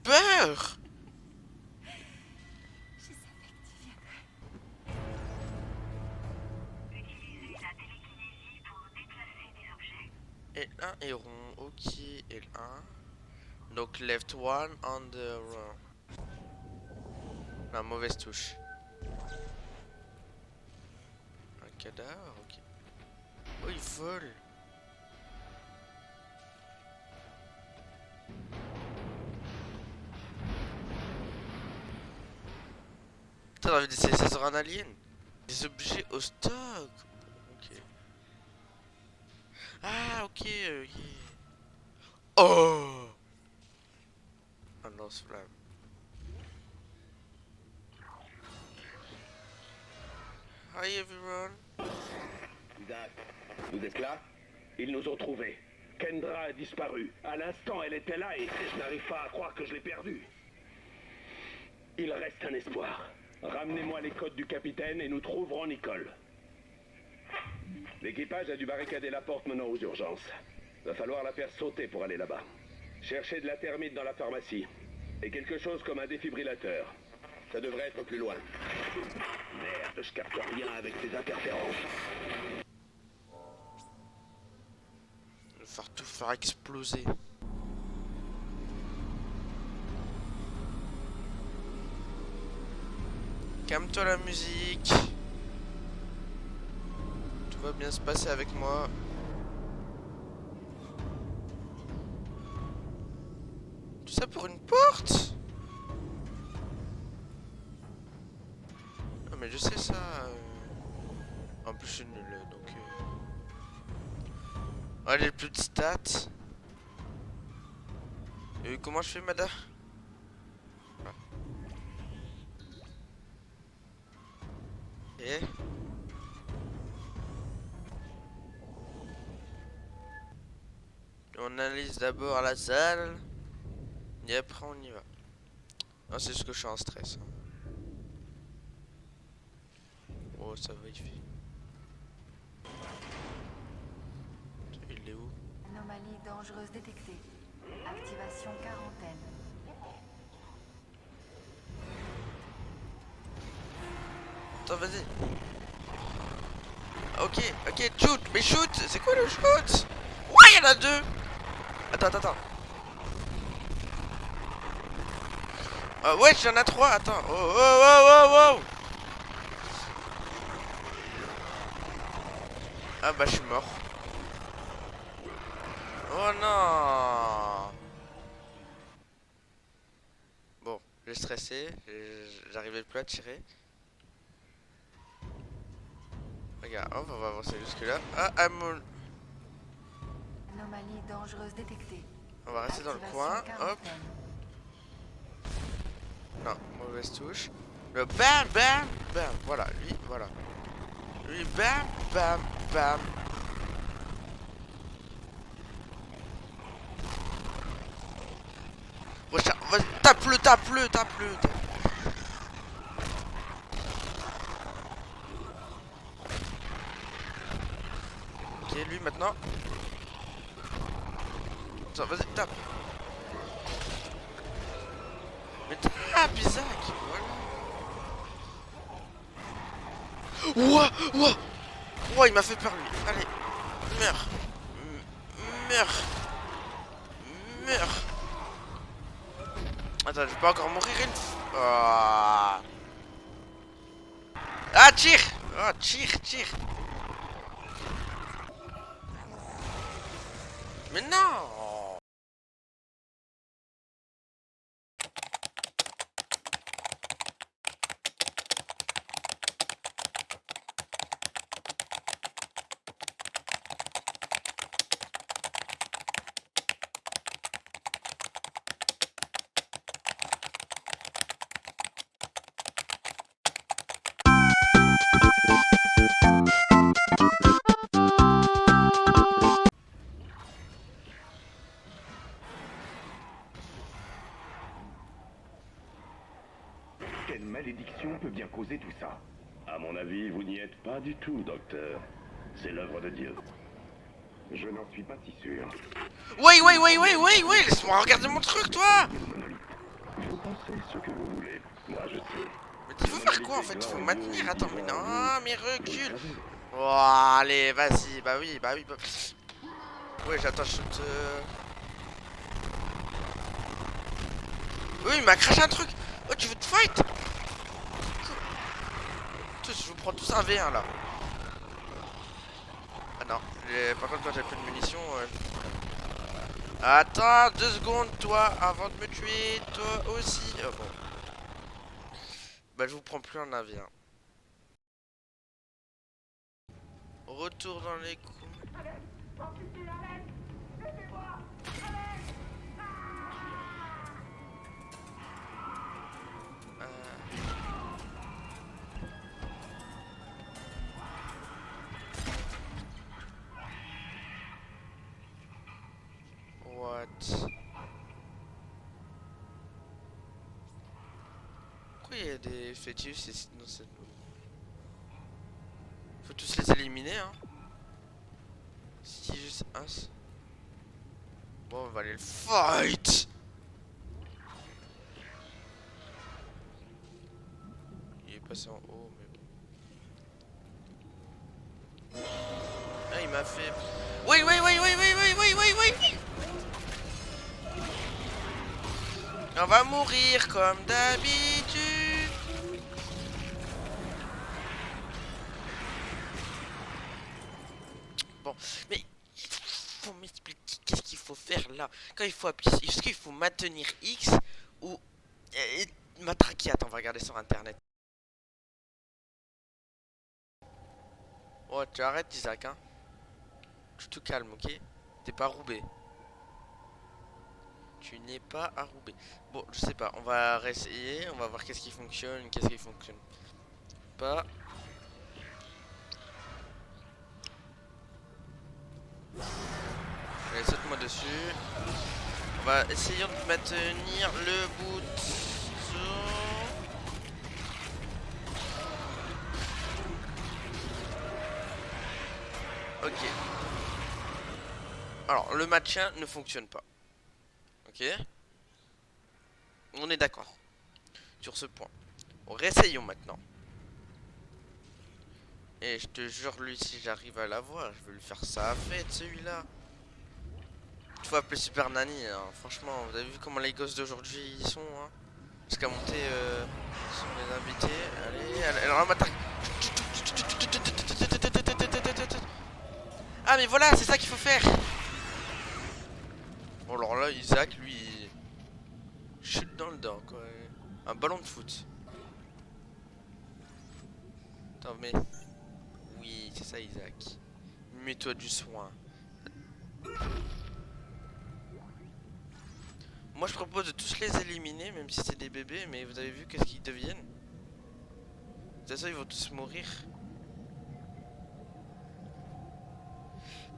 peur. Je savais que tu viendrais. L1 et rond, ok, L1. Donc left one on the run. La mauvaise touche. Un cadavre, ok. Oh, il vole. Putain, c'est sur un alien. Des objets au stock. Ok. Ah, ok, ok. Oh, un lance-flamme. Hi everyone. Isaac, vous êtes là? Ils nous ont trouvés. Kendra a disparu. À l'instant, elle était là et je n'arrive pas à croire que je l'ai perdue. Il reste un espoir. Ramenez-moi les codes du capitaine et nous trouverons Nicole. L'équipage a dû barricader la porte menant aux urgences. Va falloir la faire sauter pour aller là-bas. Cherchez de la thermite dans la pharmacie. Et quelque chose comme un défibrillateur. Ça devrait être plus loin. Merde, je capte rien avec ces interférences. Il va falloir tout faire exploser. Calme-toi la musique. Tout va bien se passer avec moi. Tout ça pour une porte? Non mais je sais ça. En plus je suis nul donc... Allez, plus de stats. Comment je fais, Mada? Ah. Et on analyse d'abord la salle. Et après on y va. Non, c'est juste que je suis en stress. Oh, ça va, il fait. Il est où? Anomalie dangereuse détectée. Activation quarantaine. Attends, vas-y. Ok, ok, shoot. Mais shoot. C'est quoi le shoot? Ouais, il y en a deux. Attends. Ouais, j'en ai trois. Attends. Oh. Ah bah, je suis mort. Oh non. Bon, j'ai stressé. J'arrivais plus à tirer. Regarde, on va avancer jusque là. Ah, Amol. Anomalie dangereuse détectée. On va rester dans le coin. Hop. Non, mauvaise touche. Le bam. Voilà, lui, voilà. Lui, bam. Vas-y, tape-le. Ok, lui maintenant. Attends, vas-y, tape. Mais tape, Isaac. Voilà. Ouah, il m'a fait peur, lui. Allez, meurs. Meurs. Attends, je peux encore mourir une fois. Ah, tire. Ah, tire. Mais non. Quelle malédiction peut bien causer tout ça? À mon avis, vous n'y êtes pas du tout, docteur. C'est l'œuvre de Dieu. Je n'en suis pas si sûr. Oui, laisse-moi regarder mon truc, toi. Vous pensez ce que vous voulez. Moi, je sais. Mais il faut faire quoi en fait? Il faut maintenir. Attends, mais non, mais recule. Oh, allez, vas-y. Bah oui, bah oui. Bah... Oui, j'attends, je te... Oui, il m'a craché un truc. Oh, tu veux te fight? Tous, je vous prends tous un V1 là. Ah non, par contre, quand j'ai plus de munitions. Attends 2 secondes, toi, avant de me tuer. Toi aussi. Oh, bon. Bah, je vous prends plus en avion. Retour dans les coups. What? Pourquoi il y a des fétiches ici dans cette... Faut tous les éliminer, hein. Si juste un... Bon, on va aller le fight. Il est passé en haut, mais bon. Ah, il m'a fait... Oui, oui, oui, oui, oui, oui, oui, oui, oui, oui. On va mourir comme d'habitude. Bon, mais il faut m'expliquer qu'est-ce qu'il faut faire là. Quand il faut appuyer, est-ce qu'il faut maintenir X ou matraquer? Attends, on va regarder sur internet. Oh, tu arrêtes, Isaac, hein. Tu te calmes, ok? T'es pas roubé. Tu n'es pas à Roubaix. Bon, je sais pas, on va réessayer, on va voir qu'est-ce qui fonctionne, qu'est-ce qui fonctionne pas. Allez, saute-moi dessus. On va essayer de maintenir le bouton. Ok. Alors, le maintien ne fonctionne pas. Ok. On est d'accord sur ce point. Bon, réessayons maintenant. Et je te jure, lui, si j'arrive à l'avoir, je vais lui faire ça à fête, celui-là. Il faut appeler Super Nanny, hein. Franchement, vous avez vu comment les gosses d'aujourd'hui ils sont, hein. Jusqu'à monter sur les invités. Allez, alors m'attaque. Ah mais voilà, c'est ça qu'il faut faire. Bon alors là, Isaac, lui, il chute dans le dent, quoi. Un ballon de foot. Attends, mais... Oui, c'est ça, Isaac. Mets-toi du soin. Moi, je propose de tous les éliminer, même si c'est des bébés, mais vous avez vu qu'est-ce qu'ils deviennent? De toute façon, ils vont tous mourir.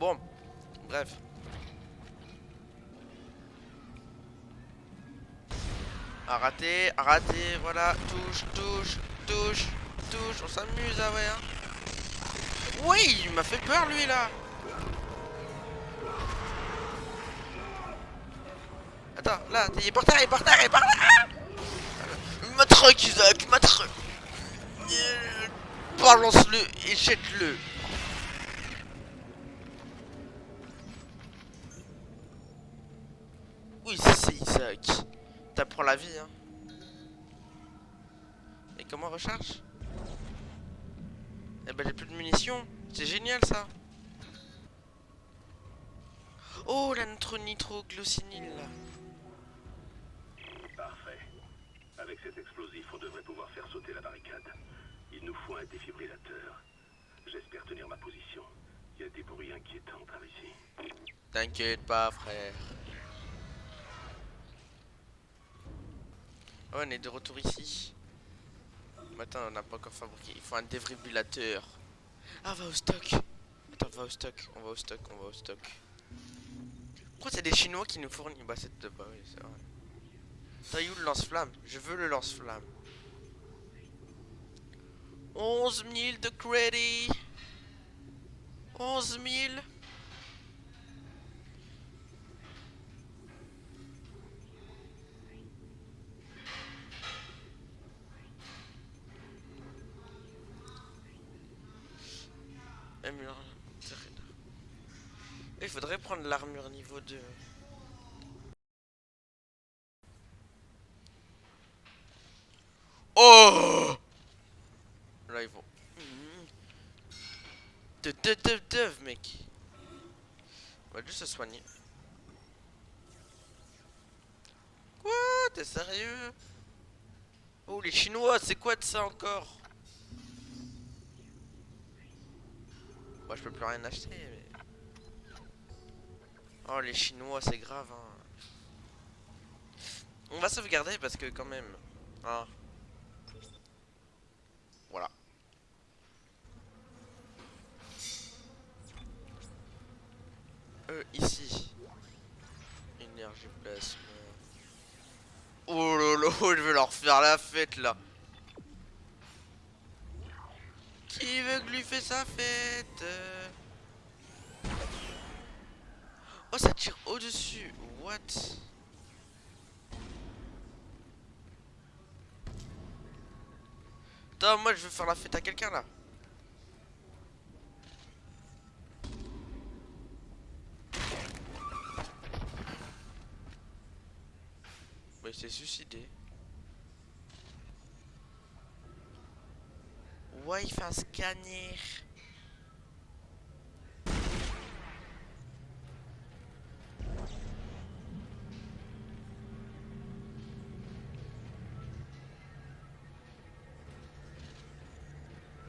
Bon, bref. À rater, voilà. Touche, touche, touche, touche. On s'amuse, ah ouais, hein. Oui, il m'a fait peur, lui, là. Attends, là, il est par terre, il est par terre, il est par terre. Matraque, Isaac, matraque. Balance-le et jette-le. Oui, c'est Isaac. T'apprends la vie, hein. Et comment on recharge? Eh ben, j'ai plus de munitions. C'est génial, ça. Oh, la nitroglycinine, là. Parfait. Avec cet explosif, on devrait pouvoir faire sauter la barricade. Il nous faut un défibrillateur. J'espère tenir ma position. Il y a des bruits inquiétants par ici. T'inquiète pas, frère. Oh, on est de retour ici. Mais attends, on n'a pas encore fabriqué. Il faut un défibrillateur. Ah, va au stock. Attends, va au stock. On va au stock, on va au stock. Pourquoi c'est des Chinois qui nous fournissent? Bah, c'est de... Bah oui, c'est vrai. T'as où le lance-flamme? Je veux le lance-flamme. 11 000 de crédit. 11 000. armure. Il faudrait prendre l'armure niveau 2. Oh! Là ils vont. Dev mec. On va juste se soigner. Quoi? T'es sérieux? Oh les Chinois, c'est quoi de ça encore? Moi je peux plus rien acheter mais... Oh les Chinois c'est grave hein. On va sauvegarder parce que quand même hein. Voilà. Ici. Énergie plasma. Oh lolo, je vais leur faire la fête là. Qui veut que lui fait sa fête? Oh ça tire au-dessus. What? Attends, moi je veux faire la fête à quelqu'un là. Mais il s'est suicidé. Ouais, il fait un scanner.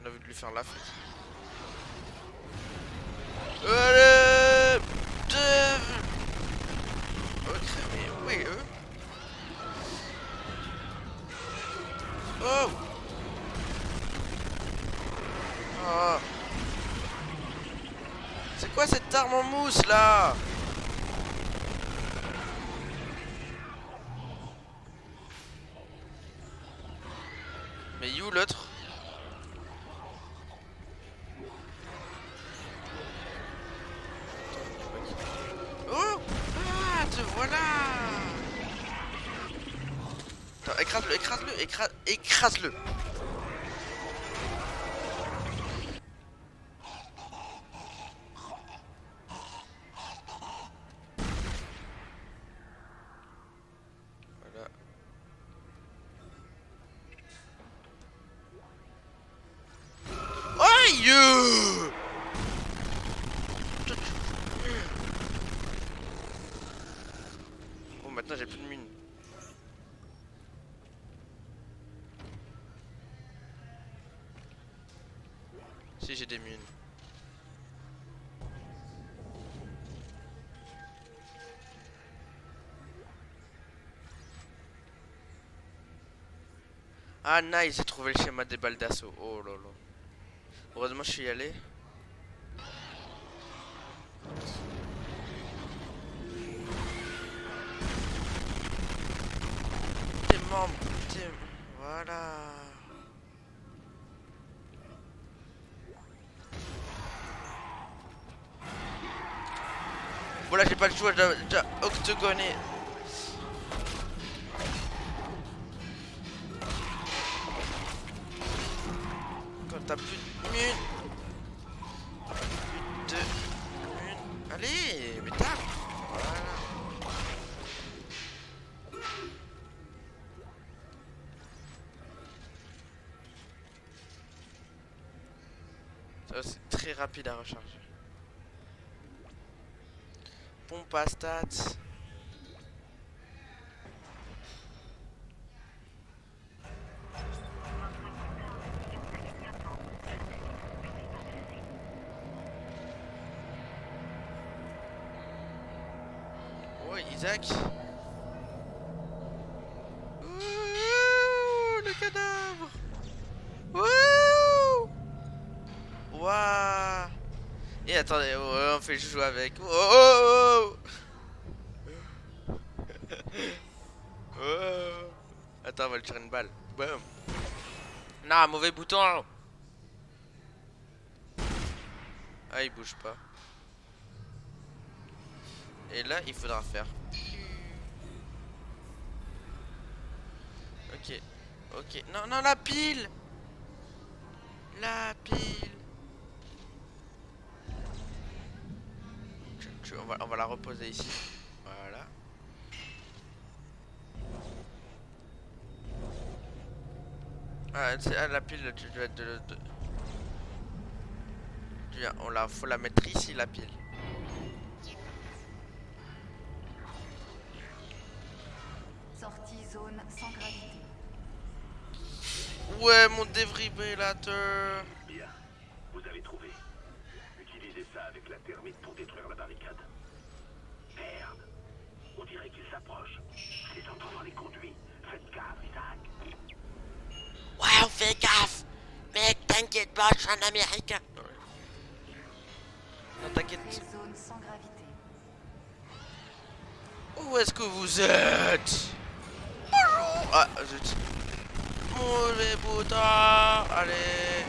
On a vu de lui faire la fête. Allez! Ok, mais oui, eux. Oh! Oh. C'est quoi cette arme en mousse là? Mais où l'autre? Oh! Ah, te voilà! Attends, écrase-le, écrase-le, écrase-le! Voilà. Aïe! Bon, maintenant j'ai plus de mine. Si j'ai des mines. Ah nice, j'ai trouvé le schéma des balles d'assaut. Oh là là. Heureusement je suis allé. T'es membre, t'es... Voilà. Voilà, j'ai pas le choix, j'ai déjà octogoné. Quand t'as plus de mine. Plus de mine. Allez, mais tape. Voilà. Ça c'est très rapide à recharger. Pompe à stats. Oh Isaac. Ouh, le cadavre. Ouh. Waouh. Et attendez, on fait le joujou avec. Oh, oh, oh. Oh. Attends, on va lui tirer une balle. Boum. Non, mauvais bouton. Ah, il bouge pas. Et là, il faudra faire. Ok. Ok. Non, non, la pile. La pile. on va la reposer ici. Voilà. Ah, la pile, tu dois être faut la mettre ici, la pile. Sortie zone sans gravité. Ouais, mon défibrillateur. Bien. Vous avez trouvé. Utilisez ça avec la thermite pour détruire la barricade. Merde. On dirait qu'ils s'approchent. Je les entends dans les conduits. Faites gaffe, Isaac. Ouais, on fait gaffe. Mec, t'inquiète pas, je suis un américain. Non, t'inquiète. Les zones sans gravité. Où est-ce que vous êtes? Bonjour. Ah, zut. Mauvais bouton. Allez.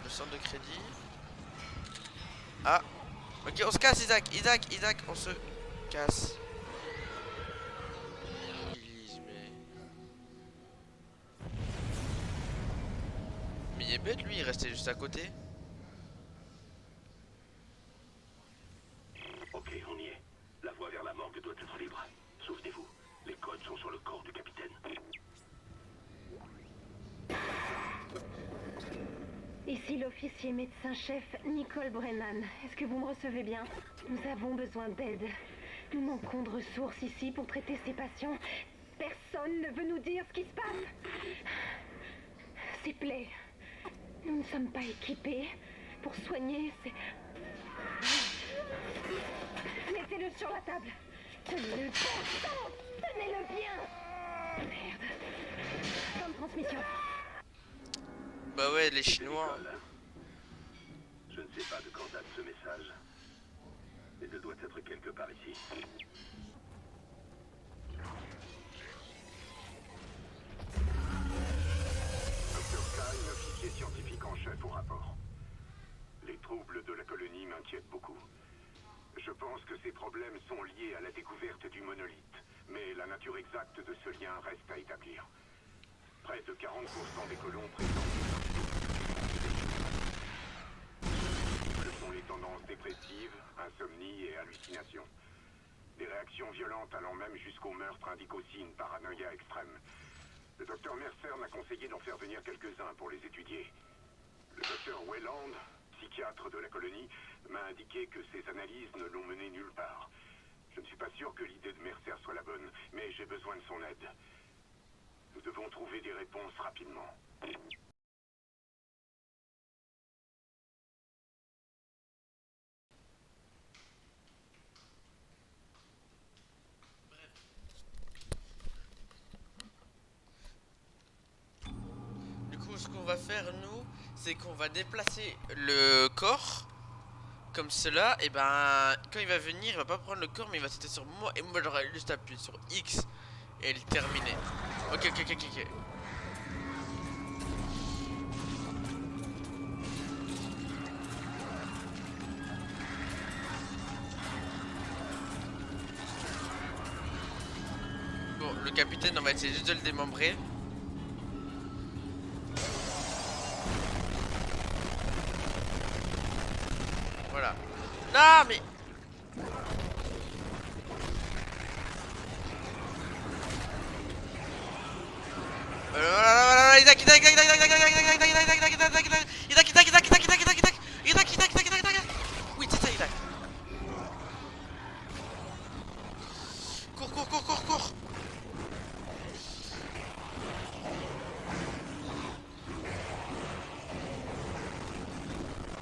Le centre de crédit. Ah. Ok, on se casse, Isaac, on se casse. Mais il est bête, lui, il restait juste à côté. Ok, on y est. La voie vers la morgue doit être libre. Souvenez-vous, les codes sont sur le corps du capitaine. Ici l'officier médecin-chef Nicole Brennan. Est-ce que vous me recevez bien? Nous avons besoin d'aide. Nous manquons de ressources ici pour traiter ces patients. Personne ne veut nous dire ce qui se passe. Ces plaies. Nous ne sommes pas équipés pour soigner ces... Mettez-le sur la table. Tenez-le bien. Tenez-le bien. Merde. Fin de transmission. Bah ouais, les Chinois. Nicole. Je ne sais pas de quand date ce message. Mais elle doit être quelque part ici. Dr. Kine, officier scientifique en chef au rapport. Les troubles de la colonie m'inquiètent beaucoup. Je pense que ces problèmes sont liés à la découverte du monolithe, mais la nature exacte de ce lien reste à établir. Près de 40% des colons présentent ce sont les tendances dépressives, insomnie et hallucinations. Des réactions violentes allant même jusqu'au meurtre indiquent aussi une paranoïa extrême. Le docteur Mercer m'a conseillé d'en faire venir quelques-uns pour les étudier. Le docteur Wayland, psychiatre de la colonie, m'a indiqué que ces analyses ne l'ont mené nulle part. Je ne suis pas sûr que l'idée de Mercer soit la bonne, mais j'ai besoin de son aide. Nous devons trouver des réponses rapidement. Du coup, ce qu'on va faire, nous, c'est qu'on va déplacer le corps comme cela. Et ben, quand il va venir, il va pas prendre le corps, mais il va sauter sur moi. Et moi, j'aurai juste appuyé sur X et il est terminé. Ok, ok, ok, ok, ok. Bon, le capitaine, on va essayer juste de le démembrer. Voilà. Non, mais... Oui, c'est ça, Isaac. Cours, cours, cours, cours, cours.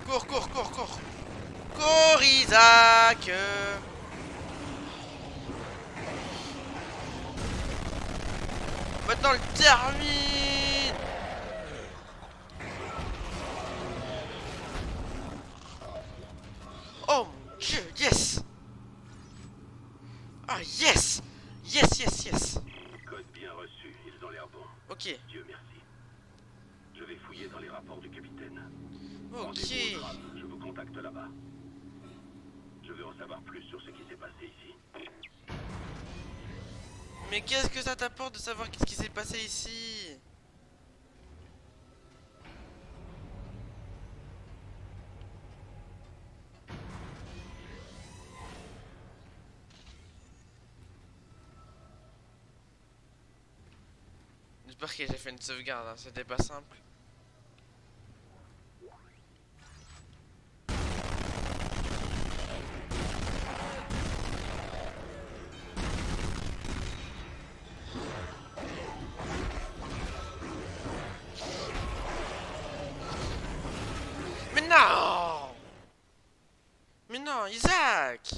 Cours, cours, cours, cours. Cours, Isaac. Maintenant, le termine. Oh mon dieu, yes. Ah, yes. Yes, yes, yes. Code bien reçu, ils ont l'air bons. Ok, Dieu merci. Je vais fouiller dans les rapports du capitaine. ok. Rendez-vous au drame, je vous contacte là-bas. Je veux en savoir plus sur ce qui s'est passé ici. Mais qu'est-ce que ça t'apporte de savoir qu'est-ce qui s'est passé ici? J'espère que j'ai fait une sauvegarde, hein. C'était pas simple. Mais non! Mais non, Isaac!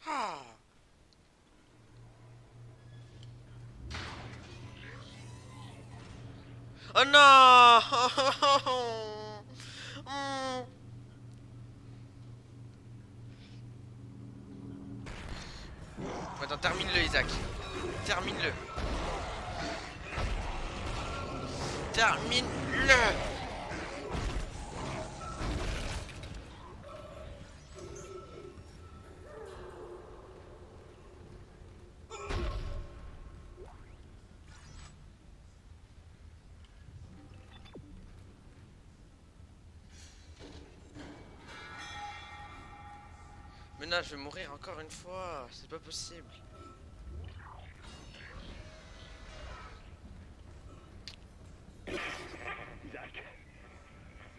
Ah! Oh non! Hmm. Attends, termine-le, Isaac. Termine-le. Termine-le! Mais non, je vais mourir encore une fois. C'est pas possible. Isaac,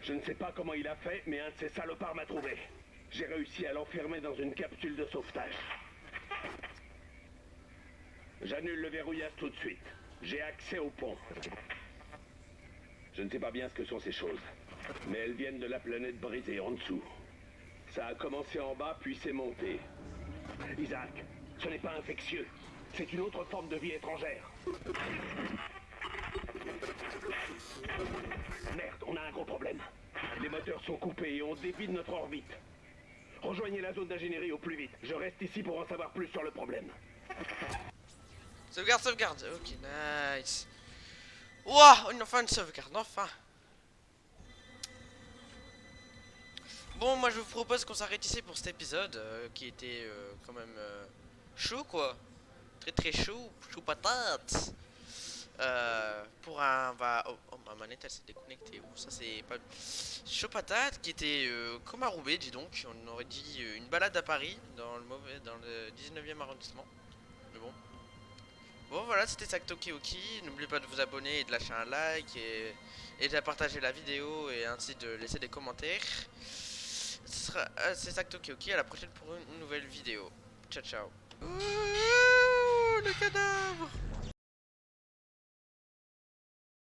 je ne sais pas comment il a fait, mais un de ces salopards m'a trouvé. J'ai réussi à l'enfermer dans une capsule de sauvetage. J'annule le verrouillage tout de suite. J'ai accès au pont. Je ne sais pas bien ce que sont ces choses, mais elles viennent de la planète brisée en dessous. Ça a commencé en bas, puis c'est monté. Isaac, ce n'est pas infectieux. C'est une autre forme de vie étrangère. Merde, on a un gros problème. Les moteurs sont coupés et on dévie de notre orbite. Rejoignez la zone d'ingénierie au plus vite. Je reste ici pour en savoir plus sur le problème. Sauvegarde, sauvegarde. Ok, nice. Ouah, enfin une sauvegarde, enfin. Bon, moi je vous propose qu'on s'arrête ici pour cet épisode qui était quand même chaud quoi. Très très chaud, chaud patate. Pour un... Bah, oh, ma manette elle s'est déconnectée. Oh, ça c'est pas... Chaud patate qui était comme à Roubaix, dis donc. On aurait dit une balade à Paris dans le 19e arrondissement. Mais bon. Bon voilà, c'était Saktoki Oki. N'oubliez pas de vous abonner et de lâcher un like et de partager la vidéo et ainsi de laisser des commentaires. C'est Saktoki Oki, à la prochaine pour une nouvelle vidéo. Ciao ciao. Ouh, le cadavre.